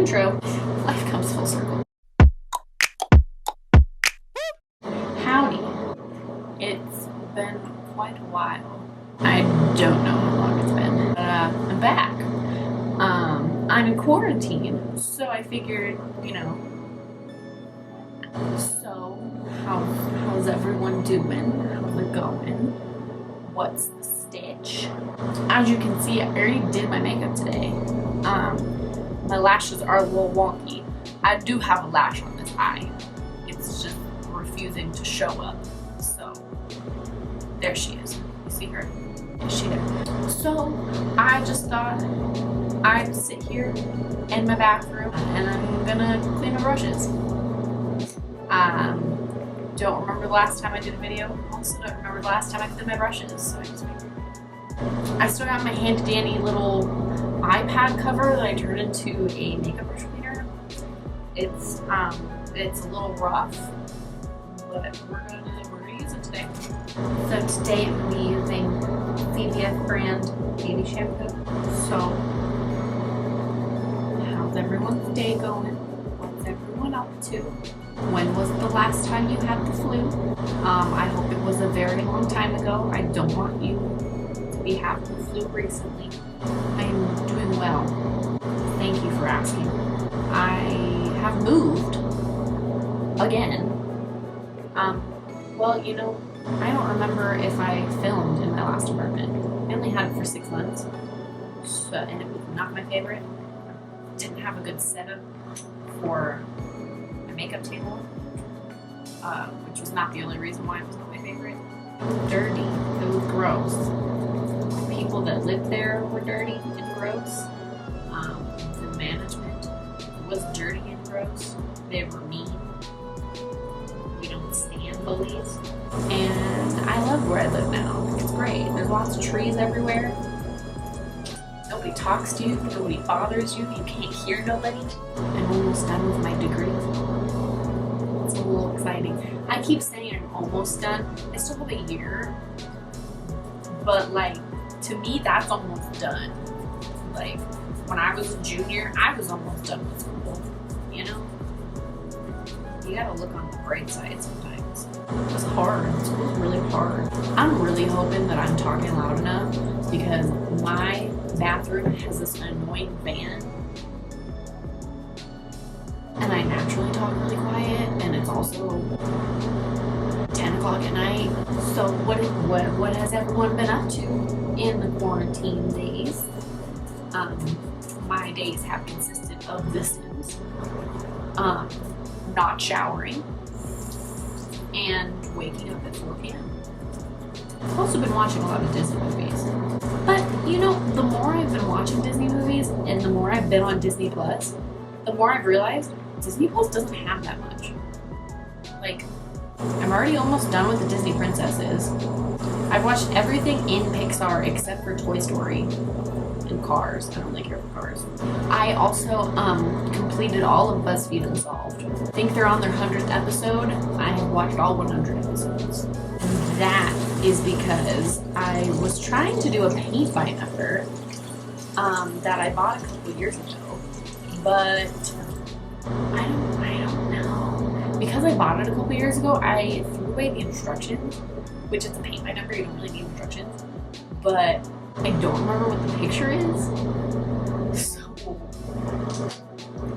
intro. Life comes full circle. Howdy. It's been quite a while. I don't know how long it's been, but I'm back. I'm in quarantine, so I figured, so how's everyone doing? How's it going? What's the stitch? As you can see, I already did my makeup today. My lashes are a little wonky. I do have a lash on this eye. It's just refusing to show up. So, there she is. You see her? Is she there? So, I just thought I'd sit here in my bathroom and I'm gonna clean my brushes. Don't remember the last time I did a video. Also don't remember the last time I cleaned my brushes. So I still got my handy dandy little iPad cover that I turned into a makeup brush cleaner. It's a little rough, but we're gonna use it today. So today I'm gonna be using CVS brand baby shampoo. So how's everyone's day going? What's everyone up to? When was the last time you had the flu? I hope it was a very long time ago. I don't want you to be having the flu recently. I am doing well. Thank you for asking. I have moved again. Well, I don't remember if I filmed in my last apartment. I only had it for 6 months, and it was not my favorite. Didn't have a good setup for my makeup table, which was not the only reason why it was not my favorite. It was dirty. It was gross. People that lived there were dirty and gross. The management was dirty and gross. They were mean. We don't stand bullies. And I love where I live now. It's great. There's lots of trees everywhere. Nobody talks to you. Nobody bothers you. You can't hear nobody. I'm almost done with my degree. It's a little exciting. I keep saying I'm almost done. I still have a year. But to me, that's almost done. When I was a junior, I was almost done with school. You gotta look on the bright side sometimes. It's hard. School's really hard. I'm really hoping that I'm talking loud enough because my bathroom has this annoying fan. And I naturally talk really quiet, and it's also 10 o'clock at night. So what has everyone been up to in the quarantine days? My days have consisted of The Sims, not showering, and waking up at 4 p.m. I've also been watching a lot of Disney movies. But, the more I've been watching Disney movies and the more I've been on Disney Plus, the more I've realized Disney Plus doesn't have that much. I'm already almost done with the Disney princesses. I've watched everything in Pixar except for Toy Story and Cars. I don't really care for Cars. I also completed all of BuzzFeed Unsolved. I think they're on their 100th episode. I have watched all 100 episodes. And that is because I was trying to do a paint by number that I bought a couple years ago. But I don't know. Because I bought it a couple years ago, I threw away the instructions, which is a paint by number. You don't really need instructions. But I don't remember what the picture is. So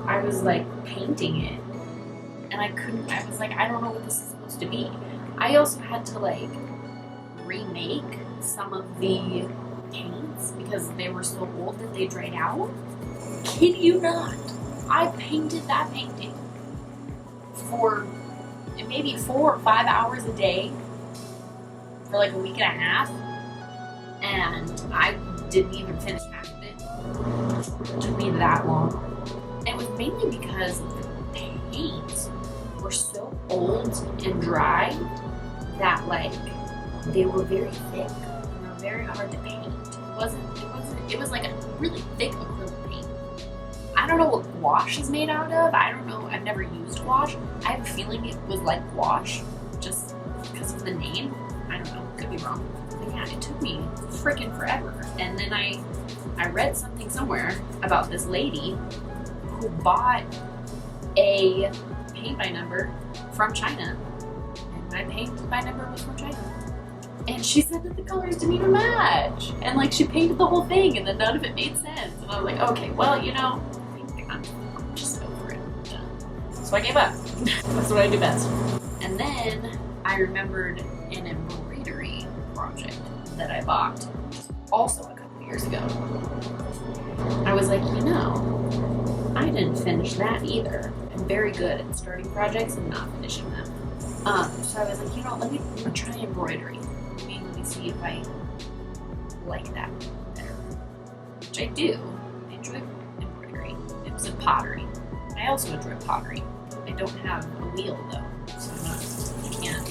I was painting it. And I was I don't know what this is supposed to be. I also had to remake some of the paints because they were so old that they dried out. Kid you not. I painted that painting for maybe 4 or 5 hours a day for a week and a half, and I didn't even finish half of it. It took me that long. And it was mainly because the paints were so old and dry that they were very thick and were very hard to paint. It was a really thick acrylic paint. I don't know what gouache is made out of. I don't know. I've never used gouache. I have a feeling it was like gouache just because of the name. I don't know. Could be wrong. But yeah, it took me freaking forever. And then I read something somewhere about this lady who bought a paint by number from China, and my paint by number was from China. And she said that the colors didn't even match. And like she painted the whole thing and then none of it made sense. And I was like, okay, well, you know, I think I'm just over it. I'm done. So I gave up. That's what I do best. And then I remembered an embroidery project that I bought also a couple years ago. I was like, you know, I didn't finish that either. I'm very good at starting projects and not finishing them. So I was like, you know, let me try embroidery. Let me see if I like that better. Which I do. I enjoy embroidery. It was in pottery. I also enjoy pottery. I don't have a wheel though, so I can't.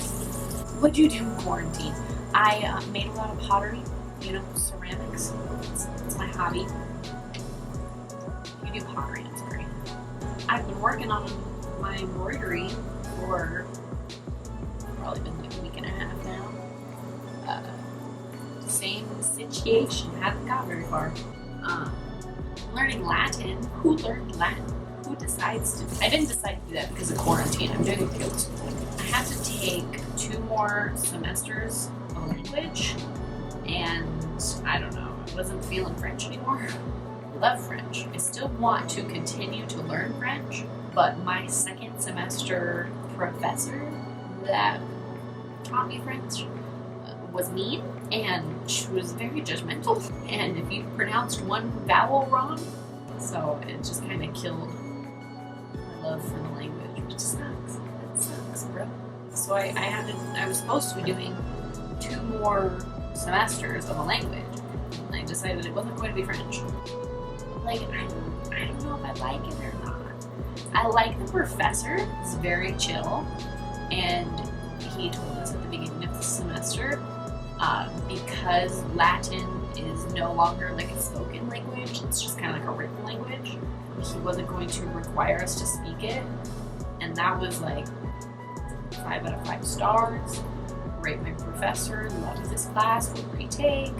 What'd you do in quarantine? I made a lot of pottery, you know, ceramics. It's my hobby. You do pottery, I'm sorry. I've been working on my embroidery for probably been like a week and a half now. Same situation, haven't got very far. Learning Latin. Who learned Latin? Who decides to? I didn't decide to do that because of quarantine. I'm doing it to go to school. I have to take 2 more semesters of language, and I don't know, I wasn't feeling French anymore. I love French. I still want to continue to learn French, but my second semester professor that taught me French was mean, and she was very judgmental, and if you pronounced one vowel wrong, so it just kind of killed my love for the language, which sucks. It sucks, bro. So I was supposed to be doing 2 more semesters of a language, and I decided it wasn't going to be French. Like, I don't know if I like it or not. I like the professor. He's very chill, and he told us at the beginning of the semester, because Latin is no longer like a spoken language, it's just kind of like a written language, he wasn't going to require us to speak it, and that was like 5 out of 5 stars. Great, my professor, loved this class, would retake,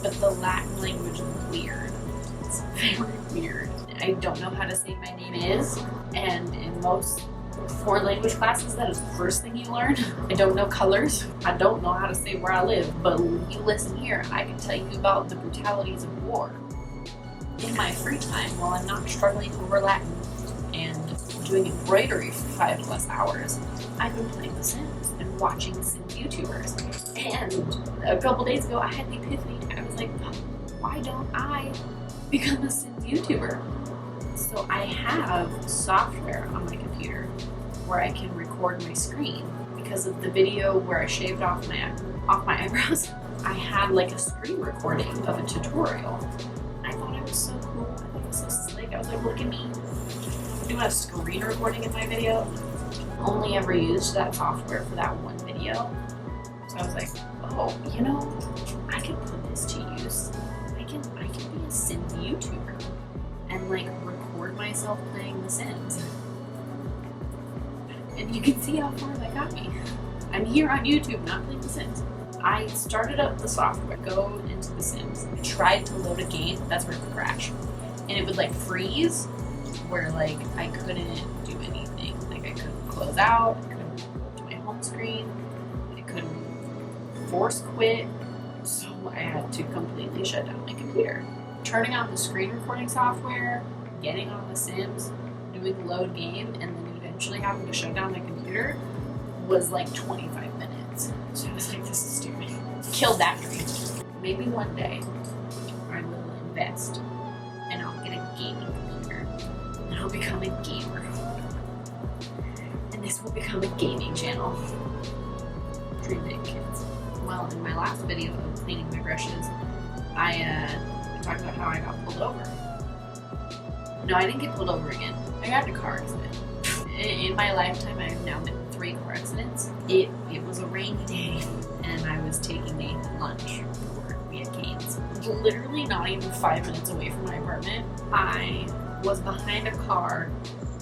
but the Latin language is weird. It's very weird. I don't know how to say my name is, and in most foreign language classes, that is the first thing you learn. I don't know colors. I don't know how to say where I live, but when you listen here, I can tell you about the brutalities of war. In my free time, while I'm not struggling over Latin and doing embroidery for 5+ hours, I've been playing The Sims and watching Sims YouTubers. And a couple days ago, I had the epiphany. I was like, why don't I become a Sims YouTuber? So I have software on my computer where I can record my screen. Because of the video where I shaved off my eyebrows, I had like a screen recording of a tutorial. I thought it was so cool. I thought it was so slick. I was like, look at me doing a screen recording in my video. Only ever used that software for that one video. So I was like, oh, you know, I could put this to use. I can be a Sims YouTuber and like record myself playing The Sims. And you can see how far that got me. I'm here on YouTube not playing The Sims. I started up the software, go into The Sims, tried to load a game, that's where it would crash. And it would like freeze, where like I couldn't do anything. Like I couldn't close out, I couldn't go to my home screen, I couldn't force quit, so I had to completely shut down my computer. Turning on the screen recording software, getting on The Sims, doing load game, and then eventually having to shut down my computer was like 25 minutes. So I was like, this is stupid. Killed that dream. Maybe one day I will invest and I'll get a gaming computer and I'll become a gamer. And this will become a gaming channel. Dream big, kids. Well, in my last video of cleaning my brushes, I talked about how I got pulled over. No, I didn't get pulled over again. I got in a car accident. In my lifetime, I've now been in 3 car accidents. It was a rainy day, and I was taking Nathan lunch for work via Canes. Literally not even 5 minutes away from my apartment. I was behind a car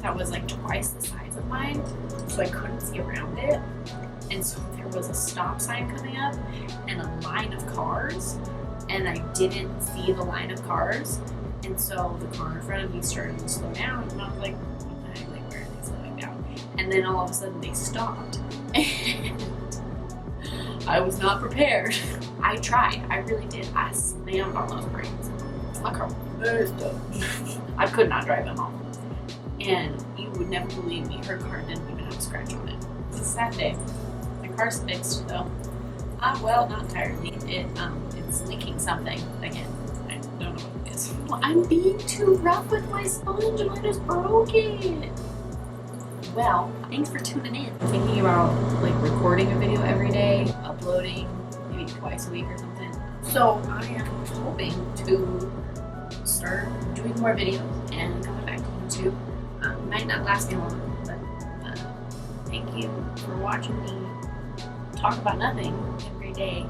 that was like twice the size of mine, so I couldn't see around it. And so there was a stop sign coming up and a line of cars, and I didn't see the line of cars. And so the car in front of me started to slow down, and I was like, what the heck, like, where are they slowing down? And then all of a sudden they stopped. And I was not prepared. I tried, I really did. I slammed on those brakes. My car was messed up. I could not drive it home. And you would never believe me, her car didn't even have a scratch on it. It's a sad day. My car's fixed though. Well, not entirely. It's leaking something again. I don't know what it is. Well, I'm being too rough with my sponge and I just broke it. Well, thanks for tuning in. I'm thinking about like recording a video every day, uploading maybe twice a week or something. So I am hoping to start doing more videos and coming back to YouTube. Might not last me long, but thank you for watching me talk about nothing every day.